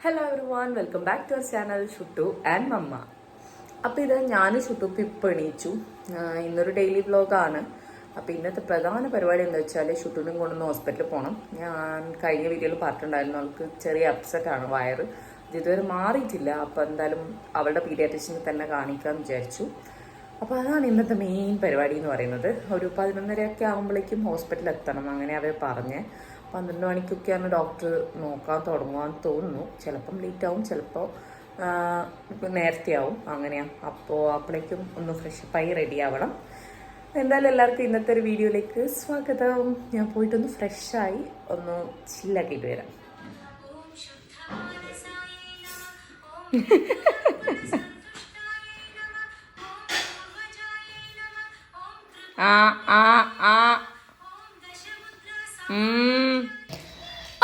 Hello everyone, welcome back to our channel Shuttu and Mamma. അപ്പോൾ ഇത് ഞാൻ ഷുട്ടുപ്പ് ഇപ്പോൾ എണീച്ചു. ഇന്നൊരു ഡെയിലി വ്ലോഗാണ്. അപ്പോൾ ഇന്നത്തെ പ്രധാന പരിപാടി എന്താ വെച്ചാൽ ഷുട്ടുവിനും കൊണ്ടൊന്ന് ഹോസ്പിറ്റലിൽ പോകണം. ഞാൻ കഴിഞ്ഞ വീഡിയോയിൽ പറഞ്ഞിട്ടുണ്ടായിരുന്നു അവൾക്ക് ചെറിയ അപ്സെറ്റാണ് വയറ്, ഇതുവരെ മാറിയിട്ടില്ല. അപ്പോൾ എന്തായാലും അവളുടെ പീഡിയാട്രിഷ്യനെ തന്നെ കാണിക്കാമെന്ന് വിചാരിച്ചു. അപ്പോൾ അതാണ് ഇന്നത്തെ മെയിൻ പരിപാടി എന്ന് പറയുന്നത്. ഒരു 11:30 ആകുമ്പോഴേക്കും ഹോസ്പിറ്റലിൽ എത്തണം, അങ്ങനെ അവർ പറഞ്ഞ്. 12 മണിക്കൊക്കെയാണ് ഡോക്ടർ നോക്കാൻ തുടങ്ങുകയെന്ന് തോന്നുന്നു. ചിലപ്പം ലേറ്റ് ആവും, ചിലപ്പോൾ നേരത്തെ ആവും, അങ്ങനെയാണ്. അപ്പോൾ അപ്പോഴേക്കും ഒന്ന് ഫ്രഷപ്പായി റെഡി ആവണം. എന്തായാലും എല്ലാവർക്കും ഇന്നത്തെ ഒരു വീഡിയോയിലേക്ക് സ്വാഗതം. ഞാൻ പോയിട്ടൊന്ന് ഫ്രഷായി ഒന്ന് ചില്ലാക്കിയിട്ട് വരാം.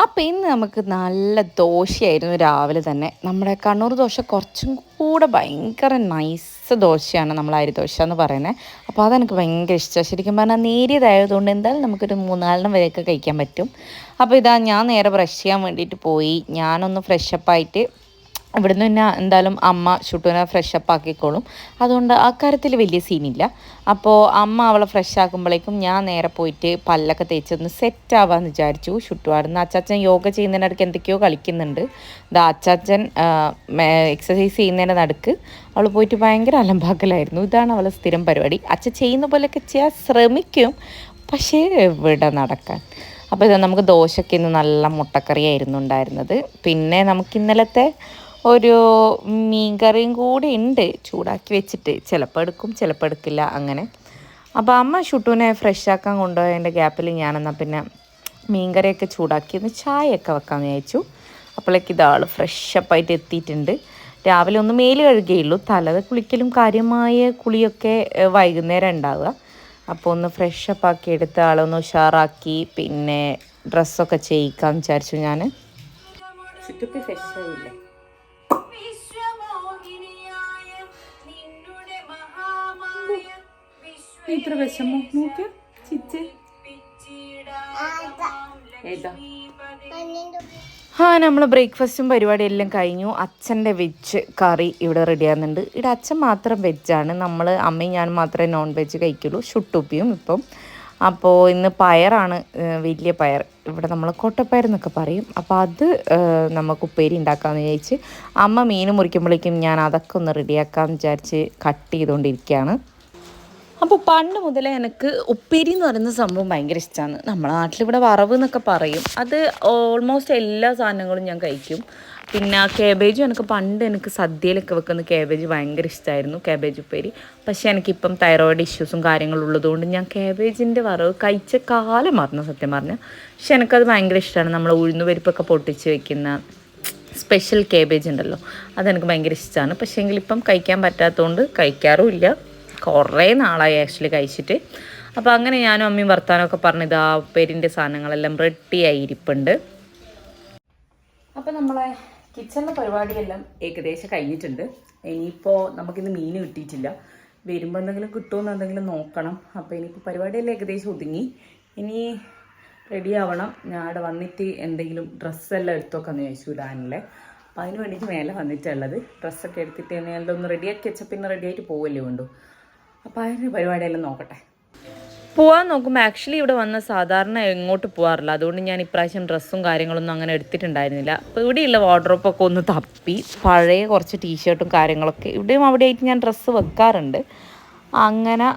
അപ്പം ഇന്ന് നമുക്ക് നല്ല ദോശയായിരുന്നു രാവിലെ തന്നെ. നമ്മുടെ കണ്ണൂർ ദോശ കുറച്ചും കൂടെ ഭയങ്കര നൈസ് ദോശയാണ് നമ്മൾ അരി ദോശ എന്ന് പറയുന്നത്. അപ്പോൾ അതെനിക്ക് ഭയങ്കര ഇഷ്ടമാണ്. ശരിക്കും പറഞ്ഞാൽ നേരിയതായതുകൊണ്ട് എന്തായാലും നമുക്കൊരു 3-4 വരെയൊക്കെ കഴിക്കാൻ പറ്റും. അപ്പോൾ ഇതാ ഞാൻ നേരെ ബ്രഷ് ചെയ്യാൻ വേണ്ടിയിട്ട് പോയി. ഞാനൊന്ന് ഫ്രഷപ്പായിട്ട് ഇവിടുന്ന് പിന്നെ എന്തായാലും അമ്മ ഷുട്ടുവിനെ ഫ്രഷപ്പ് ആക്കിക്കോളും, അതുകൊണ്ട് ആ കാര്യത്തിൽ വലിയ സീനില്ല. അപ്പോൾ അമ്മ അവളെ ഫ്രഷ് ആക്കുമ്പോഴേക്കും ഞാൻ നേരെ പോയിട്ട് പല്ലൊക്കെ തേച്ചൊന്ന് സെറ്റ് ആവാമെന്ന് വിചാരിച്ചു. ഷുട്ടുവാടുന്ന് അച്ചാച്ചൻ യോഗ ചെയ്യുന്നതിനിടയ്ക്ക് എന്തൊക്കെയോ കളിക്കുന്നുണ്ട്. ഇതാ അച്ചാച്ചൻ എക്സസൈസ് ചെയ്യുന്നതിൻ്റെ നടുക്ക് അവൾ പോയിട്ട് ഭയങ്കര അലമ്പാക്കലായിരുന്നു. ഇതാണ് അവളെ സ്ഥിരം പരിപാടി. അച്ഛൻ ചെയ്യുന്ന പോലെയൊക്കെ ചെയ്യാൻ ശ്രമിക്കും, പക്ഷേ എവിടെ നടക്കാൻ. അപ്പോൾ ഇത് നമുക്ക് ദോശയ്ക്ക് ഇന്ന് നല്ല മുട്ടക്കറിയായിരുന്നു ഉണ്ടായിരുന്നത്. പിന്നെ നമുക്ക് ഇന്നലത്തെ ഒരു മീൻകറിയും കൂടി ഉണ്ട് ചൂടാക്കി വെച്ചിട്ട്. ചിലപ്പോൾ എടുക്കും, ചിലപ്പോൾ എടുക്കില്ല, അങ്ങനെ. അപ്പോൾ അമ്മ ഷുട്ടുവിനെ ഫ്രഷ് ആക്കാൻ കൊണ്ടുപോയതിൻ്റെ ഗ്യാപ്പിൽ ഞാനെന്നാൽ പിന്നെ മീൻകറിയൊക്കെ ചൂടാക്കി ഒന്ന് ചായയൊക്കെ വെക്കാമെന്ന് വിചാരിച്ചു. അപ്പോഴേക്ക് ഇതാൾ ഫ്രഷപ്പായിട്ട് എത്തിയിട്ടുണ്ട്. രാവിലെ ഒന്ന് മേല് കഴുകുകയുള്ളൂ, തല കുളിക്കലും കാര്യമായ കുളിയൊക്കെ വൈകുന്നേരം ഉണ്ടാവുക. അപ്പോൾ ഒന്ന് ഫ്രഷപ്പാക്കി എടുത്ത് ആളൊന്ന് ഉഷാറാക്കി പിന്നെ ഡ്രസ്സൊക്കെ ചെയ്യിക്കാമെന്ന് വിചാരിച്ചു. ഞാൻ ചുറ്റൊക്കെ ഫ്രഷായില്ലേ? ഇത്ര വിഷമോ നോക്കിയ ചിച്ച് ഏതാ? നമ്മൾ ബ്രേക്ക്ഫാസ്റ്റും പരിപാടിയെല്ലാം കഴിഞ്ഞു. അച്ഛൻ്റെ വെജ് കറി ഇവിടെ റെഡിയാകുന്നുണ്ട്. ഇവിടെ അച്ഛൻ മാത്രം വെജാണ്, നമ്മൾ അമ്മയും ഞാനും മാത്രമേ നോൺ വെജ് കഴിക്കുള്ളൂ, ഷുട്ടുപ്പിയും ഇപ്പം. അപ്പോൾ ഇന്ന് പയറാണ്, വലിയ പയർ, ഇവിടെ നമ്മൾ കൊട്ടപ്പയർ എന്നൊക്കെ പറയും. അപ്പോൾ അത് നമുക്ക് ഉപ്പേരി ഉണ്ടാക്കാമെന്ന് വിചാരിച്ച് അമ്മ മീൻ മുറിക്കുമ്പോഴേക്കും ഞാൻ അതൊക്കെ ഒന്ന് റെഡിയാക്കാമെന്ന് വിചാരിച്ച് കട്ട് ചെയ്തുകൊണ്ടിരിക്കുകയാണ്. അപ്പോൾ പണ്ട് മുതലേ എനിക്ക് ഉപ്പേരി എന്ന് പറയുന്ന സംഭവം ഭയങ്കര ഇഷ്ടമാണ്. നമ്മളെ നാട്ടിലിവിടെ വറവ് എന്നൊക്കെ പറയും. അത് ഓൾമോസ്റ്റ് എല്ലാ സാധനങ്ങളും ഞാൻ കഴിക്കും. പിന്നെ കാബേജും എനിക്ക് സദ്യയിലൊക്കെ വെക്കുന്ന കാബേജ് ഭയങ്കര ഇഷ്ടമായിരുന്നു, കാബേജ് ഉപ്പേരി. പക്ഷേ എനിക്കിപ്പം തൈറോയിഡ് ഇഷ്യൂസും കാര്യങ്ങളും ഉള്ളതുകൊണ്ട് ഞാൻ കാബേജിൻ്റെ വറവ് കഴിച്ച കാലം മറന്നു സത്യം പറഞ്ഞാൽ. പക്ഷെ എനിക്കത് ഭയങ്കര ഇഷ്ടമാണ്. നമ്മൾ ഉഴുന്നുപരിപ്പൊക്കെ പൊട്ടിച്ച് വെക്കുന്ന സ്പെഷ്യൽ കാബേജ് ഉണ്ടല്ലോ, അതെനിക്ക് ഭയങ്കര ഇഷ്ടമാണ്. പക്ഷേ എങ്കിലിപ്പം കഴിക്കാൻ പറ്റാത്തതുകൊണ്ട് കഴിക്കാറുമില്ല. കുറേ നാളായി ആക്ച്വലി കഴിച്ചിട്ട്. അപ്പോൾ അങ്ങനെ ഞാനും അമ്മയും വർത്താനമൊക്കെ പറഞ്ഞ് ഇതാ ഉപ്പേരിൻ്റെ സാധനങ്ങളെല്ലാം റെഡിയായി ഇരിപ്പുണ്ട്. അപ്പോൾ നമ്മളെ കിച്ചണിലെ പരിപാടിയെല്ലാം ഏകദേശം കഴിഞ്ഞിട്ടുണ്ട്. ഇനിയിപ്പോൾ നമുക്കിന്ന് മീൻ കിട്ടിയിട്ടില്ല, വരുമ്പോൾ എന്തെങ്കിലും കിട്ടുമെന്ന് എന്തെങ്കിലും നോക്കണം. അപ്പോൾ ഇനിയിപ്പോൾ പരിപാടിയെല്ലാം ഏകദേശം ഒതുങ്ങി, ഇനി റെഡി ആവണം. ഞാൻ അവിടെ വന്നിട്ട് എന്തെങ്കിലും ഡ്രസ്സെല്ലാം എടുത്തോക്കാന്ന് ചോദിച്ചു ഇടാനല്ലേ. അപ്പോൾ അതിന് വേണ്ടിയിട്ട് മേലെ വന്നിട്ടുള്ളത്. ഡ്രസ്സൊക്കെ എടുത്തിട്ട് എല്ലാം ഒന്ന് റെഡിയാക്കി വെച്ചാൽ പിന്നെ റെഡിയായിട്ട് പോവല്ലേ വേണ്ടു. അപ്പോൾ അതിന് പരിപാടിയെല്ലാം നോക്കട്ടെ. പോകാൻ നോക്കുമ്പോൾ ആക്ച്വലി ഇവിടെ വന്ന് സാധാരണ എങ്ങോട്ട് പോകാറില്ല, അതുകൊണ്ട് ഞാൻ ഇപ്രാവശ്യം ഡ്രസ്സും കാര്യങ്ങളൊന്നും അങ്ങനെ എടുത്തിട്ടുണ്ടായിരുന്നില്ല. അപ്പോൾ ഇവിടെയുള്ള വാർഡ്രോപ്പൊക്കെ ഒന്ന് തപ്പി പഴയ കുറച്ച് ടീഷർട്ടും കാര്യങ്ങളൊക്കെ ഇവിടെയും അവിടെയായിട്ട് ഞാൻ ഡ്രസ്സ് വെക്കാറുണ്ട്. അങ്ങനെ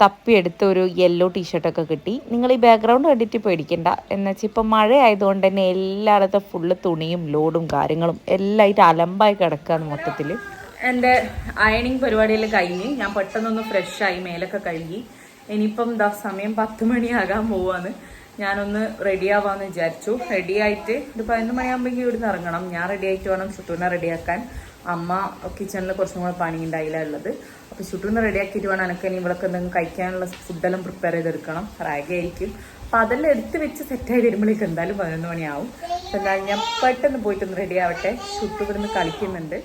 തപ്പിയെടുത്ത് ഒരു യെല്ലോ ടീഷർട്ടൊക്കെ കിട്ടി. നിങ്ങൾ ഈ ബാക്ക്ഗ്രൗണ്ട് കണ്ടിട്ട് പേടിക്കണ്ട, എന്നുവെച്ചാൽ ഇപ്പം മഴ ആയതുകൊണ്ട് തന്നെ എല്ലായിടത്തും ഫുള്ള് തുണിയും ലോഡും കാര്യങ്ങളും എല്ലാമായിട്ട് അലമ്പായി കിടക്കുകയാണ് മൊത്തത്തിൽ. എൻ്റെ അയണിങ് പരിപാടിയെല്ലാം കഴിഞ്ഞ് ഞാൻ പെട്ടെന്നൊന്ന് ഫ്രഷായി മേലൊക്കെ കഴുകി. ഇനിയിപ്പം എന്താ സമയം 10 മണിയാകാൻ പോവാന്ന്. ഞാനൊന്ന് റെഡി ആവാമെന്ന് വിചാരിച്ചു. റെഡി ആയിട്ട് ഒരു 11 മണിയാകുമ്പോഴേക്കും ഇവിടുന്ന് ഇറങ്ങണം. ഞാൻ റെഡി ആയിട്ട് വേണം ഷുട്ടൂനെ റെഡിയാക്കാൻ. അമ്മ കിച്ചണിൽ കുറച്ചും കൂടെ പണി ഉണ്ടായില്ല ഉള്ളത്. അപ്പോൾ ഷുട്ടൂനെ റെഡിയാക്കിയിട്ട് വേണം എനിക്ക് ഇനി ഇവിടെയൊക്കെ എന്തെങ്കിലും കഴിക്കാനുള്ള ഫുഡെല്ലാം പ്രിപ്പയർ ചെയ്തെടുക്കണം. റാഗായിരിക്കും. അപ്പോൾ അതെല്ലാം എടുത്ത് വെച്ച് സെറ്റായി വരുമ്പോഴേക്കും എന്തായാലും 11 മണിയാവും. അപ്പോൾ എന്തായാലും ഞാൻ പെട്ടെന്ന് പോയിട്ടൊന്ന് റെഡി ആവട്ടെ. ഷുട്ടു ഇവിടുന്ന് കളിക്കുന്നുണ്ട്.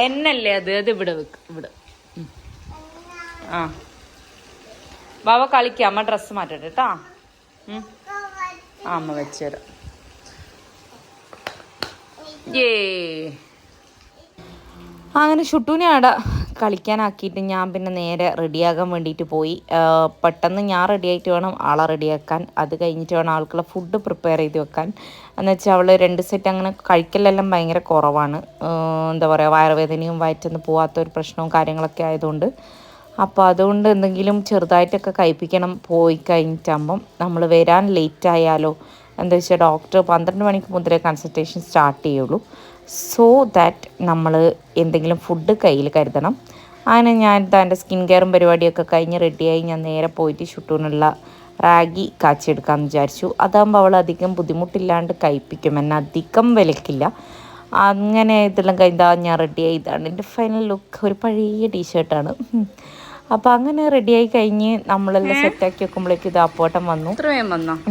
എന്നല്ലേ അത് ഇവിടെ വെക്ക്, ഇവിടെ. ആ ബാബ കളിക്കാം, അമ്മ ഡ്രസ്സ് മാറ്റട്ടെ കേട്ടാ. അമ്മ വെച്ചുതരാം. ഏ അങ്ങനെ ഷുട്ടൂനെ അവിടെ കളിക്കാനാക്കിയിട്ട് ഞാൻ പിന്നെ നേരെ റെഡിയാകാൻ വേണ്ടിയിട്ട് പോയി. പെട്ടെന്ന് ഞാൻ റെഡിയായിട്ട് വേണം ആളെ റെഡിയാക്കാൻ. അത് കഴിഞ്ഞിട്ട് വേണം ആൾക്കുള്ള ഫുഡ് പ്രിപ്പയർ ചെയ്ത് വെക്കാൻ. എന്ന് വെച്ചാൽ അവൾ 2 സെറ്റ് അങ്ങനെ കഴിക്കലെല്ലാം ഭയങ്കര കുറവാണ്. എന്താ പറയുക, വയറുവേദനയും വയറ്റൊന്നും പോകാത്തൊരു പ്രശ്നവും കാര്യങ്ങളൊക്കെ ആയതുകൊണ്ട്. അപ്പോൾ അതുകൊണ്ട് എന്തെങ്കിലും ചെറുതായിട്ടൊക്കെ കഴിപ്പിക്കണം. പോയി കഴിഞ്ഞിട്ടാകുമ്പം നമ്മൾ വരാൻ ലേറ്റ് ആയാലോ. എന്താ വെച്ചാൽ ഡോക്ടർ 12 മണിക്ക് മുതലേ കൺസൾട്ടേഷൻ സ്റ്റാർട്ട് ചെയ്യുള്ളൂ. സോ ദാറ്റ് നമ്മൾ എന്തെങ്കിലും ഫുഡ് കയ്യിൽ കരുതണം. അങ്ങനെ ഞാൻ എൻ്റെ സ്കിൻ കെയറും പരിപാടിയൊക്കെ കഴിഞ്ഞ് റെഡിയായി ഞാൻ നേരെ പോയിട്ട് ഷുട്ടൂനുള്ള റാഗി കാച്ചിയെടുക്കാമെന്ന് വിചാരിച്ചു. അതാകുമ്പോൾ അവൾ അധികം ബുദ്ധിമുട്ടില്ലാണ്ട് കഴിപ്പിക്കും, എന്നെ അധികം വിലക്കില്ല. അങ്ങനെ ഇതെല്ലാം കഴിഞ്ഞാൽ ഞാൻ റെഡിയായി. ഇതാണ് എൻ്റെ ഫൈനൽ ലുക്ക്. ഒരു പഴയ ടീഷർട്ടാണ്. അപ്പോൾ അങ്ങനെ റെഡിയായി കഴിഞ്ഞ് നമ്മളെല്ലാം സെറ്റാക്കി വെക്കുമ്പോഴേക്കും ഇത് അപ്പോട്ടം വന്നു.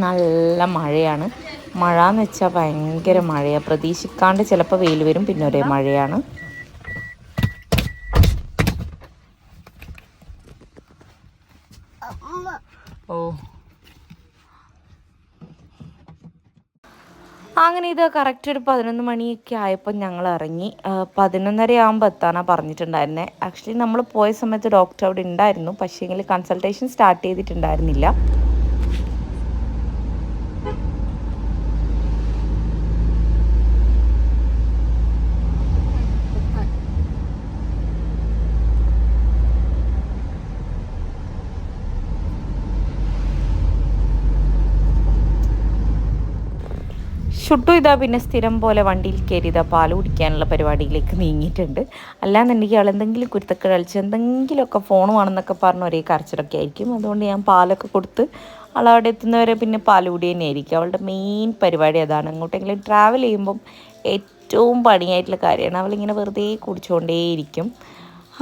നല്ല മഴയാണ്. മഴ എന്ന് വെച്ചാൽ ഭയങ്കര മഴയാണ്. പ്രതീക്ഷിക്കാണ്ട് ചിലപ്പോൾ വെയിൽ വരും, പിന്നെ ഒരേ മഴയാണ്. ഓ അങ്ങനെ ഇത് കറക്റ്റ് ഒരു 11 മണിയൊക്കെ ആയപ്പോൾ ഞങ്ങൾ ഇറങ്ങി. 11:30 ആകുമ്പോൾ എത്താനാണ് പറഞ്ഞിട്ടുണ്ടായിരുന്നത്. ആക്ച്വലി നമ്മൾ പോയ സമയത്ത് ഡോക്ടർ അവിടെ ഉണ്ടായിരുന്നു, പക്ഷേങ്കിൽ കൺസൾട്ടേഷൻ സ്റ്റാർട്ട് ചെയ്തിട്ടുണ്ടായിരുന്നില്ല. ഷുട്ടു ഇതാ പിന്നെ സ്ഥിരം പോലെ വണ്ടിയിൽ കയറി ഇതാ പാൽ കുടിക്കാനുള്ള പരിപാടിയിലേക്ക് നീങ്ങിയിട്ടുണ്ട്. അല്ലാന്നുണ്ടെങ്കിൽ അവൾ എന്തെങ്കിലും കുരുത്തക്കേട് കളിച്ച് എന്തെങ്കിലുമൊക്കെ ഫോൺ വേണമെന്നൊക്കെ പറഞ്ഞ് ഒരേ കരച്ചിലൊക്കെ ആയിരിക്കും. അതുകൊണ്ട് ഞാൻ പാലൊക്കെ കൊടുത്ത് അവളവിടെ എത്തുന്നവരെ പിന്നെ പാൽ കുടി തന്നെയായിരിക്കും അവളുടെ മെയിൻ പരിപാടി. അതാണ്. എങ്ങോട്ടെങ്കിലും ട്രാവൽ ചെയ്യുമ്പം ഏറ്റവും പണിയായിട്ടുള്ള കാര്യമാണ്. അവളിങ്ങനെ വെറുതെ കുടിച്ചുകൊണ്ടേയിരിക്കും.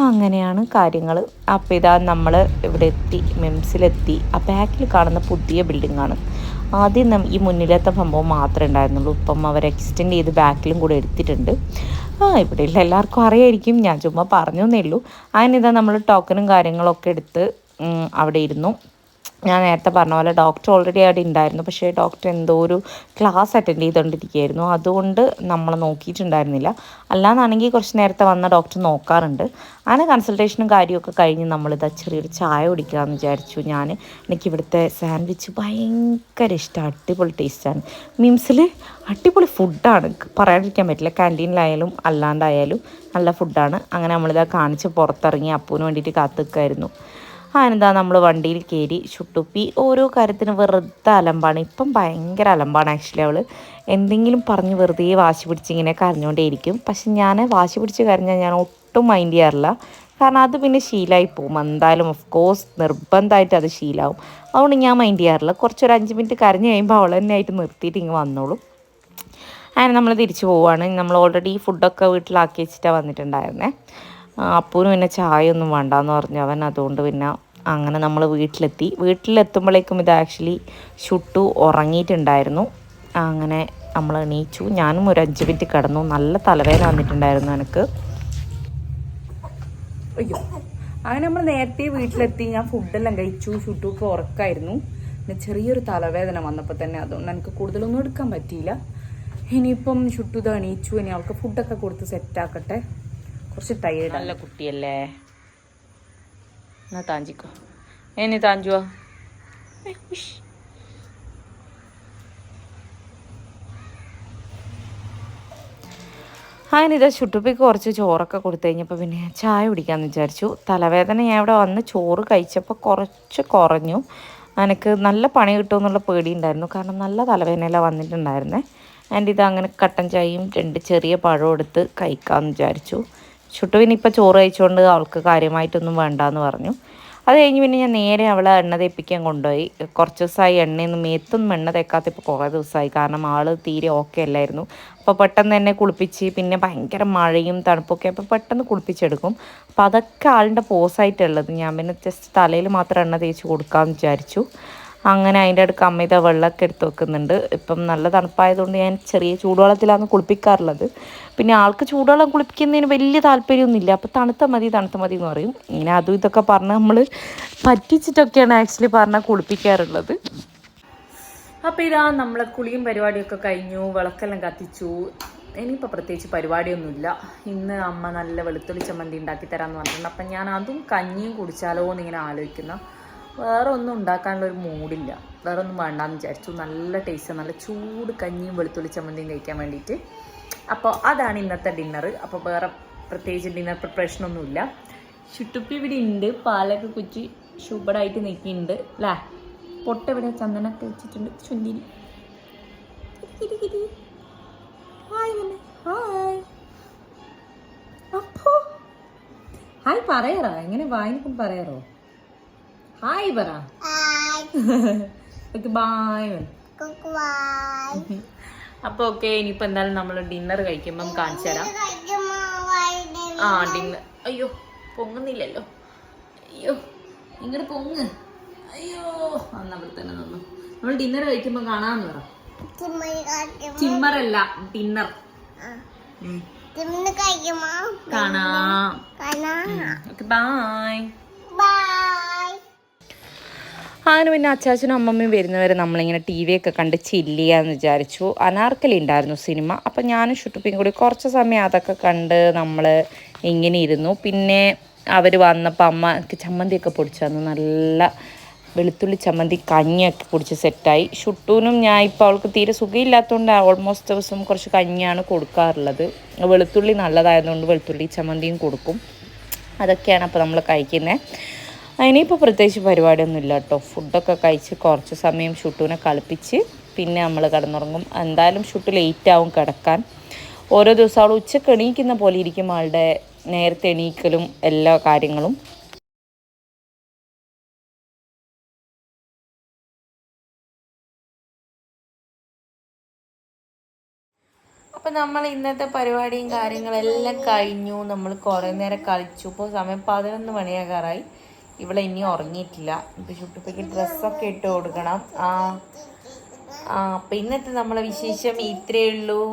അങ്ങനെയാണ് കാര്യങ്ങൾ. അപ്പോൾ ഇതാ നമ്മൾ ഇവിടെ എത്തി, മിംസിലെത്തി. ആ ബാക്കിൽ കാണുന്ന പുതിയ ബിൽഡിങ്ങാണ്. ആദ്യം ഈ മുന്നിലത്തെ സംഭവം മാത്രമേ ഉണ്ടായിരുന്നുള്ളൂ. ഇപ്പം അവർ എക്സ്റ്റെൻഡ് ചെയ്ത് ബാക്കിലും കൂടെ എടുത്തിട്ടുണ്ട്. ഇവിടെയുള്ള എല്ലാവർക്കും അറിയായിരിക്കും, ഞാൻ ചുമ്മാ പറഞ്ഞേ ഉള്ളൂ. അതിനിതാ നമ്മൾ ടോക്കണും കാര്യങ്ങളൊക്കെ എടുത്ത് അവിടെ ഇരുന്നു. ഞാൻ നേരത്തെ പറഞ്ഞ പോലെ ഡോക്ടർ ഓൾറെഡി അവിടെ ഉണ്ടായിരുന്നു, പക്ഷേ ഡോക്ടർ എന്തോ ഒരു ക്ലാസ് അറ്റൻഡ് ചെയ്തുകൊണ്ടിരിക്കുകയായിരുന്നു. അതുകൊണ്ട് നമ്മൾ നോക്കിയിട്ടുണ്ടായിരുന്നില്ല. അല്ലാന്നാണെങ്കിൽ കുറച്ച് നേരത്തെ വന്ന ഡോക്ടർ നോക്കാറുണ്ട്. അങ്ങനെ കൺസൾട്ടേഷനും കാര്യമൊക്കെ കഴിഞ്ഞ് നമ്മളിതാ ചെറിയൊരു ചായ കുടിക്കാമെന്ന് വിചാരിച്ചു. എനിക്ക് ഇവിടുത്തെ സാൻഡ്വിച്ച് ഭയങ്കര ഇഷ്ടമാണ്. അടിപൊളി ടേസ്റ്റാണ്. മിംസിൽ അടിപൊളി ഫുഡാണ്, പറയാതിരിക്കാൻ പറ്റില്ല. ക്യാൻറ്റീനിലായാലും അല്ലാണ്ടായാലും നല്ല ഫുഡാണ്. അങ്ങനെ നമ്മളിതാ കാണിച്ച് പുറത്തിറങ്ങി അപ്പൂന് വേണ്ടിയിട്ട് കാത്തു നിൽക്കുമായിരുന്നു. അതിനെന്താ നമ്മൾ വണ്ടിയിൽ കയറി. ഷുട്ടുപ്പി ഓരോ കാര്യത്തിന് വെറുതെ അലമ്പാണ്. ഇപ്പം ഭയങ്കര അലമ്പാണ് ആക്ച്വലി. അവൾ എന്തെങ്കിലും പറഞ്ഞ് വെറുതെ വാശി പിടിച്ച് ഇങ്ങനെ കരഞ്ഞുകൊണ്ടേയിരിക്കും. പക്ഷെ ഞാൻ വാശി പിടിച്ച് കരഞ്ഞാൽ ഞാൻ ഒട്ടും മൈൻഡ് ചെയ്യാറില്ല. കാരണം അത് പിന്നെ ശീലമായി പോകും. എന്തായാലും ഓഫ് കോഴ്സ് നിർബന്ധമായിട്ട് അത് ശീലമാവും. അതുകൊണ്ട് ഞാൻ മൈൻഡ് ചെയ്യാറില്ല. കുറച്ചൊരു 5 മിനിറ്റ് കരഞ്ഞ് കഴിയുമ്പോൾ അവൾ തന്നെ ആയിട്ട് നിർത്തിയിട്ട് ഇങ്ങ് വന്നോളും. അങ്ങനെ നമ്മൾ തിരിച്ചു പോവുകയാണ്. നമ്മൾ ഓൾറെഡി ഫുഡൊക്കെ വീട്ടിലാക്കി വെച്ചിട്ടാണ് വന്നിട്ടുണ്ടായിരുന്നേ. അപ്പൂന് പിന്നെ ചായ ഒന്നും വേണ്ടാന്ന് പറഞ്ഞു അവൻ. അതുകൊണ്ട് പിന്നെ അങ്ങനെ നമ്മൾ വീട്ടിലെത്തുമ്പോഴേക്കും ഇത് ആക്ച്വലി ഷുട്ടു ഉറങ്ങിയിട്ടുണ്ടായിരുന്നു. അങ്ങനെ നമ്മൾ എണീച്ചു. ഞാനും ഒരു 5 മിനിറ്റ് കിടന്നു. നല്ല തലവേദന വന്നിട്ടുണ്ടായിരുന്നു എനിക്ക്. അയ്യോ, അങ്ങനെ നമ്മൾ നേരത്തെ വീട്ടിലെത്തി. ഞാൻ ഫുഡെല്ലാം കഴിച്ചു. ഷുട്ടുക്ക് ഉറക്കായിരുന്നു. പിന്നെ ചെറിയൊരു തലവേദന വന്നപ്പോൾ തന്നെ, അതുകൊണ്ട് എനിക്ക് കൂടുതലൊന്നും എടുക്കാൻ പറ്റിയില്ല. ഇനിയിപ്പം ഷുട്ടു ഇത് എണീച്ചു. ഇനി അവൾക്ക് ഫുഡൊക്കെ കൊടുത്ത് സെറ്റാക്കട്ടെ. കുറച്ച് ടയേർഡ്. നല്ല കുട്ടിയല്ലേ, എന്നാ താഞ്ചിക്കോ. എന്നെ താഞ്ചുവാ. അങ്ങനെ ഇതാ ഷുട്ടുപ്പിക്ക് കുറച്ച് ചോറൊക്കെ കൊടുത്തു കഴിഞ്ഞപ്പോൾ പിന്നെ ചായ കുടിക്കാമെന്ന് വിചാരിച്ചു. തലവേദന ഞാൻ ഇവിടെ വന്ന് ചോറ് കഴിച്ചപ്പോൾ കുറച്ച് കുറഞ്ഞു. എനിക്ക് നല്ല പണി കിട്ടുമെന്നുള്ള പേടിയുണ്ടായിരുന്നു, കാരണം നല്ല തലവേദനയെല്ലാം വന്നിട്ടുണ്ടായിരുന്നേ. ആൻഡ് ഇത് അങ്ങനെ കട്ടൻ ചായയും 2 ചെറിയ പഴം എടുത്ത് കഴിക്കാമെന്ന് വിചാരിച്ചു. ഷുട്ടുവിന് ഇപ്പോൾ ചോറ് കഴിച്ചുകൊണ്ട് അവൾക്ക് കാര്യമായിട്ടൊന്നും വേണ്ടാന്ന് പറഞ്ഞു. അത് കഴിഞ്ഞ് പിന്നെ ഞാൻ നേരെ അവളെ എണ്ണ തേപ്പിക്കാൻ കൊണ്ടുപോയി. കുറച്ച് ദിവസമായി എണ്ണയൊന്നും മേത്തൊന്നും എണ്ണ തേക്കാത്ത ഇപ്പോൾ കുറേ ദിവസമായി, കാരണം ആൾ തീരെ ഓക്കെ അല്ലായിരുന്നു. അപ്പോൾ പെട്ടെന്ന് തന്നെ കുളിപ്പിച്ച്, പിന്നെ ഭയങ്കര മഴയും തണുപ്പൊക്കെ അപ്പോൾ പെട്ടെന്ന് കുളിപ്പിച്ചെടുക്കും. അപ്പോൾ അതൊക്കെ ആളിൻ്റെ പോസായിട്ടുള്ളത്. ഞാൻ പിന്നെ ജസ്റ്റ് തലയിൽ മാത്രം എണ്ണ തേച്ച് കൊടുക്കാമെന്ന് വിചാരിച്ചു. അങ്ങനെ അതിൻ്റെ അടുക്ക് അമ്മ ഇതാ വെള്ളമൊക്കെ എടുത്ത് വെക്കുന്നുണ്ട്. ഇപ്പം നല്ല തണുപ്പായതുകൊണ്ട് ഞാൻ ചെറിയ ചൂടുവെള്ളത്തിലാണ് കുളിപ്പിക്കാറുള്ളത്. പിന്നെ ആൾക്ക് ചൂടുവെള്ളം കുളിപ്പിക്കുന്നതിന് വലിയ താല്പര്യമൊന്നുമില്ല. അപ്പോൾ തണുത്ത മതി എന്ന് പറയും. ഇങ്ങനെ അതും ഇതൊക്കെ പറഞ്ഞ് നമ്മൾ പറ്റിച്ചിട്ടൊക്കെയാണ് ആക്ച്വലി പറഞ്ഞാൽ കുളിപ്പിക്കാറുള്ളത്. അപ്പോൾ ഇതാ നമ്മളെ കുളിയും പരിപാടിയൊക്കെ കഴിഞ്ഞു, വിളക്കെല്ലാം കത്തിച്ചു. ഇനിയിപ്പോൾ പ്രത്യേകിച്ച് പരിപാടിയൊന്നുമില്ല. ഇന്ന് അമ്മ നല്ല വെളുത്തുള്ളി ചമ്മന്തി ഉണ്ടാക്കി തരാമെന്ന് പറഞ്ഞിട്ടുണ്ട്. അപ്പം ഞാൻ അതും കഞ്ഞിയും കുടിച്ചാലോ എന്നിങ്ങനെ ആലോചിക്കുന്നു. വേറെ ഒന്നും ഉണ്ടാക്കാനുള്ളൊരു മൂഡില്ല, വേറെ ഒന്നും വേണ്ടാന്ന് വിചാരിച്ചു. നല്ല ടേസ്റ്റ്, നല്ല ചൂട് കഞ്ഞിയും വെളുത്തുള്ളി ചമ്മന്തിയും കഴിക്കാൻ വേണ്ടിയിട്ട്. അപ്പോൾ അതാണ് ഇന്നത്തെ ഡിന്നർ. അപ്പോൾ വേറെ പ്രത്യേകിച്ച് ഡിന്നർ പ്രിപ്പറേഷനൊന്നുമില്ല. ചുട്ടുപ്പി ഇവിടെ ഉണ്ട്, പാലൊക്കെ കുറ്റി സൂപ്പറായിട്ട് നിൽക്കുന്നുണ്ട് അല്ലേ. പൊട്ടെവിടെ ചന്ദനൊക്കെ വെച്ചിട്ടുണ്ട് ചുണ്ടിന്. ഹായ് അപ്പോ ഹായ് പറയാറോ, എങ്ങനെ വായിനെ പറയാറോ? ഹായ് പറ. ബായ്. അപ്പൊ ഓക്കെ, ഇനിയിപ്പോ എന്തായാലും നമ്മൾ ഡിന്നർ കഴിക്കുമ്പം കാണിച്ചു തരാം. ആ ഡിന്നർ, അയ്യോ പൊങ്ങുന്നില്ലല്ലോ, അയ്യോ ഇങ്ങോട്ട് പൊങ്ങ്, അയ്യോ അവിടെ തന്നെ നിന്നു. നമ്മൾ ഡിന്നർ കഴിക്കുമ്പോ കാണാന്ന് പറ. ചിമ്മറല്ല, ഡിന്നർ കാണാം. Okay bye. അങ്ങനെ പിന്നെ അച്ചാച്ചനും അമ്മമ്മയും വരുന്നവരെ നമ്മളിങ്ങനെ ടി വി ഒക്കെ കണ്ട് ചില്ല് ചെയ്യാന്ന് വിചാരിച്ചു. അനാർക്കലി ഉണ്ടായിരുന്നു സിനിമ. അപ്പം ഞാനും ഷുട്ടുപ്പിയും കൂടി കുറച്ച് സമയം അതൊക്കെ കണ്ട് നമ്മൾ ഇങ്ങനെ ഇരുന്നു. പിന്നെ അവർ വന്നപ്പോൾ അമ്മക്ക് ചമ്മന്തിയൊക്കെ പൊടിച്ചു തന്നു. നല്ല വെളുത്തുള്ളി ചമ്മന്തി കഞ്ഞിയൊക്കെ പൊടിച്ച് സെറ്റായി. ഷുട്ടൂനും ഞാൻ ഇപ്പോൾ അവൾക്ക് തീരെ സുഖമില്ലാത്തതുകൊണ്ട് ഓൾമോസ്റ്റ് ദിവസം കുറച്ച് കഞ്ഞിയാണ് കൊടുക്കാറുള്ളത്. വെളുത്തുള്ളി നല്ലതായതുകൊണ്ട് വെളുത്തുള്ളി ചമ്മന്തിയും കൊടുക്കും. അതൊക്കെയാണ് അപ്പോൾ നമ്മൾ കഴിക്കുന്നത്. ഇനിയിപ്പോൾ പ്രത്യേകിച്ച് പരിപാടിയൊന്നും ഇല്ല കേട്ടോ. ഫുഡൊക്കെ കഴിച്ച് കുറച്ച് സമയം ഷുട്ടൂനെ കളിപ്പിച്ച് പിന്നെ നമ്മൾ കിടന്നുറങ്ങും. എന്തായാലും ഷുട്ടു ലേറ്റ് ആവും കിടക്കാൻ. ഓരോ ദിവസം അവൾ ഉച്ചക്ക് എണീക്കുന്ന പോലെ ഇരിക്കും അവളുടെ നേരത്തെ എണീക്കലും എല്ലാ കാര്യങ്ങളും. അപ്പം നമ്മൾ ഇന്നത്തെ പരിപാടിയും കാര്യങ്ങളെല്ലാം കഴിഞ്ഞു. നമ്മൾ കുറേ നേരം കളിച്ചു. ഇപ്പോൾ സമയം 11 മണിയാകാറായി. ഇവിടെ ഇനി ഉറങ്ങിയിട്ടില്ല. ഇപ്പം ചുട്ടുപ്പിക്ക് ഡ്രസ്സൊക്കെ ഇട്ട് കൊടുക്കണം. അപ്പം ഇന്നത്തെ നമ്മളെ വിശേഷം ഇത്രയേ ഉള്ളൂ.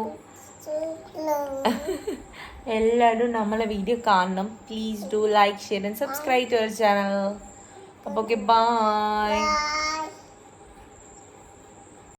എല്ലാവരും നമ്മളെ വീഡിയോ കാണണം. Please do like, share and subscribe to our channel. അപ്പോൾ ഓക്കെ ബൈ.